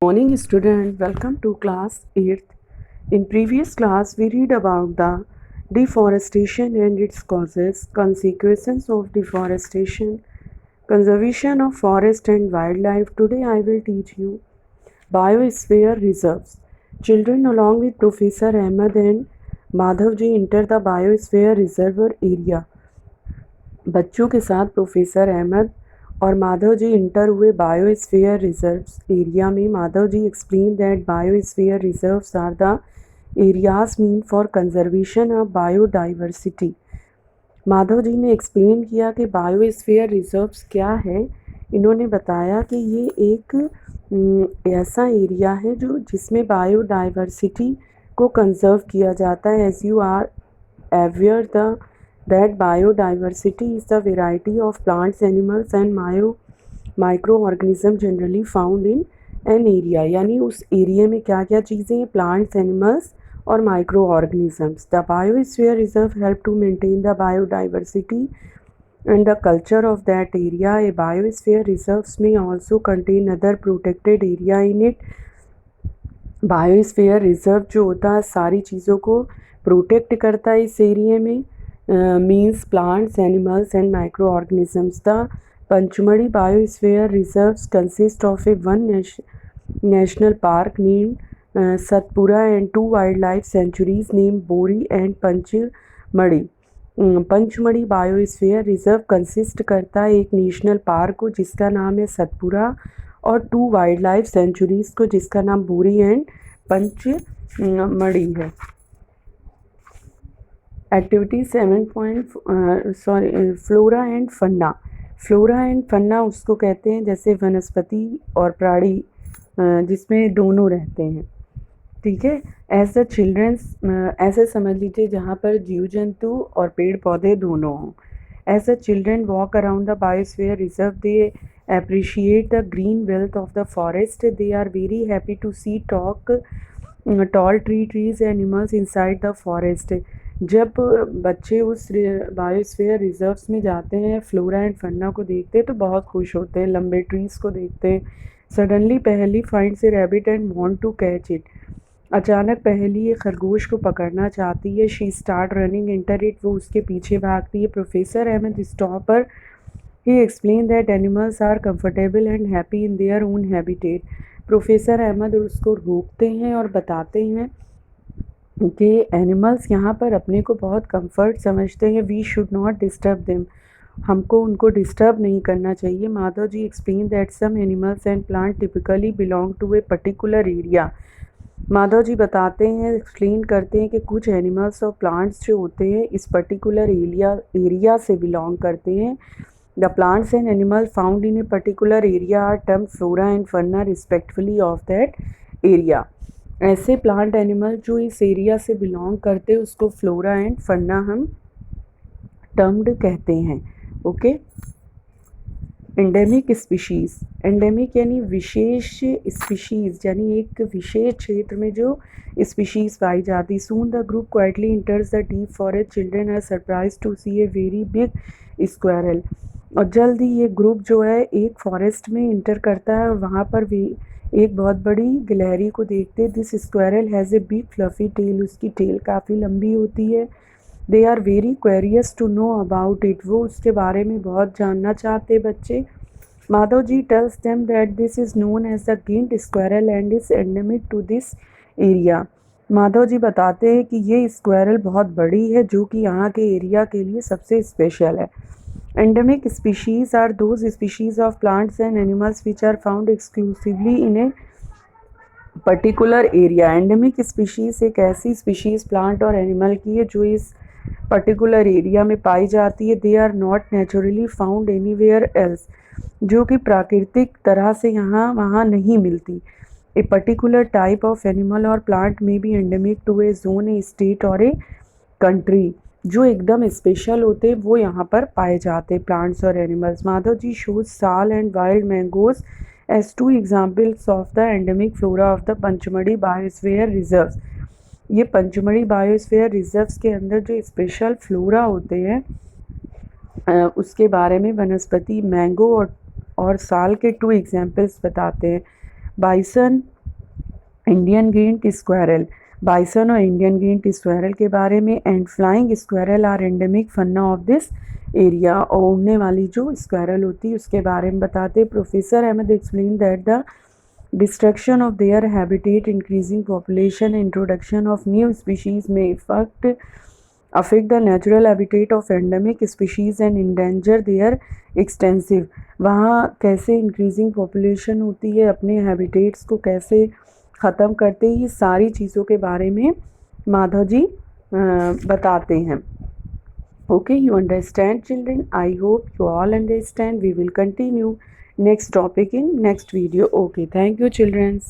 Morning student, welcome to class 8th. In previous class we read about the deforestation and its causes, consequences of deforestation, conservation of forest and wildlife. Today I will teach you biosphere reserves. Children along with Professor Ahmed and Madhav ji enter the biosphere reserve area. बच्चों के साथ professor Ahmad और Madhav ji enter हुए biosphere reserves area में. Madhav ji explain that biosphere reserves are the areas mean for conservation of biodiversity. Madhav ji ने explain किया कि biosphere reserves क्या है. इन्होंने बताया कि ये एक ऐसा एरिया है जो जिसमें बायोडाइवर्सिटी को कंजर्व किया जाता है. As you are aware the that biodiversity is the variety of plants, animals and microorganisms generally found in an area. यानी उस एरिया में क्या क्या चीज़ें हैं, प्लांट्स, एनिमल्स और microorganisms. The biosphere reserve help to maintain the biodiversity and the culture of that area. A biosphere reserves may also contain other protected area in it. Biosphere reserve जो होता है सारी चीज़ों को protect करता है इस एरिया में. means plants, animals and microorganisms. The Panchmadi Biosphere Reserves consist of a one national park named Satpura and two wildlife sanctuaries named Bori and Panchmadi. Pachmarhi biosphere reserve consist करता है एक नेशनल पार्क को जिसका नाम है सतपुरा और to wild life sanctuaries को जिसका नाम बोरी एंड पंचमढ़ी है. Activity 7 flora and fauna. Flora and fauna उसको कहते हैं जैसे वनस्पति और प्राणी जिसमें दोनों रहते हैं. ठीक है. एज द चिल्ड्रंस ऐसे समझ लीजिए जहाँ पर जीव जंतु और पेड़ पौधे दोनों हों. As the children walk around the biosphere reserve they appreciate the green wealth of the forest. They are very happy to see tall trees animals inside the forest. जब बच्चे उस बायोस्फीयर रिजर्व्स में जाते हैं फ्लोरा एंड फन्ना को देखते हैं तो बहुत खुश होते हैं. लंबे ट्रीज़ को देखते हैं. Suddenly Paheli finds a rabbit and want to catch it. अचानक पहेली एक खरगोश को पकड़ना चाहती है. She start running enter it. वो उसके पीछे भागती है. Professor Ahmad stop her. He explain that animals are comfortable and happy in their own habitat. Professor Ahmad उसको रोकते हैं और बताते हैं कि एनिमल्स यहाँ पर अपने को बहुत कंफर्ट समझते हैं. We should not disturb them. हमको उनको डिस्टर्ब नहीं करना चाहिए. Madhav ji explain that some animals and plant typically belong to a particular area. Madhav ji बताते हैं, एक्सप्लेन करते हैं कि कुछ एनिमल्स और प्लांट्स जो होते हैं इस पर्टिकुलर एरिया से बिलोंग करते हैं. The plants and animal found in a particular area are term flora and fauna respectfully of that area. ऐसे प्लांट एनिमल जो इस एरिया से बिलोंग करते हैं उसको फ्लोरा एंड फन्ना हम टर्म्ड कहते हैं. ओके. Endemic species. एंडेमिक यानी विशेष स्पीशीज़ यानी एक विशेष क्षेत्र में जो स्पीशीज़ पाई जाती. Soon the group quietly enters the deep forest. Children are surprise to see a very big squirrel. और जल्द ही ये ग्रुप जो है एक फॉरेस्ट में इंटर करता है और वहाँ पर भी एक बहुत बड़ी गिलहरी को देखते. This squirrel has a big fluffy tail. उसकी टेल काफ़ी लंबी होती है. They are very curious to know about it. वो उसके बारे में बहुत जानना चाहते बच्चे. Madhav ji tells them that this is known as the giant squirrel and is endemic to this area. Madhav ji बताते हैं कि ये स्क्वायरल बहुत बड़ी है जो कि यहाँ के एरिया के लिए सबसे स्पेशल है. Endemic species are those species of plants and animals which are found exclusively in a particular area. Endemic species एक ऐसी species plant और animal की है जो इस particular area में पाई जाती है. They are not naturally found anywhere else. जो कि प्राकृतिक तरह से यहाँ वहाँ नहीं मिलती. A particular type of animal or plant may be endemic to a zone, a state or a country. जो एकदम स्पेशल होते वो यहाँ पर पाए जाते प्लांट्स और animals. Madhav ji shows sal and wild mangoes as two examples of the endemic flora of the Pachmarhi biosphere reserves. ये पंचमढ़ी बायोस्फीयर रिजर्व्स के अंदर जो स्पेशल फ्लोरा होते हैं उसके बारे में वनस्पति मैंगो और साल के 2 एग्जाम्पल्स बताते हैं. Bison, Indian giant squirrel, bison और इंडियन गिंट स्क्वायरल के बारे में। And flying squirrel are endemic fauna of this area, और उड़ने वाली जो स्क्वायरल होती है उसके बारे में बताते। Professor Ahmed explain that the destruction of their habitat, increasing population, introduction of new species may affect the natural habitat of endemic species and endanger their extensive। वहाँ कैसे increasing population होती है, अपने habitats को कैसे ख़त्म करते हैं, ये सारी चीज़ों के बारे में माधव जी बताते हैं। Okay, you understand children? I hope you all understand. We will continue next topic in next video. Okay, thank you children.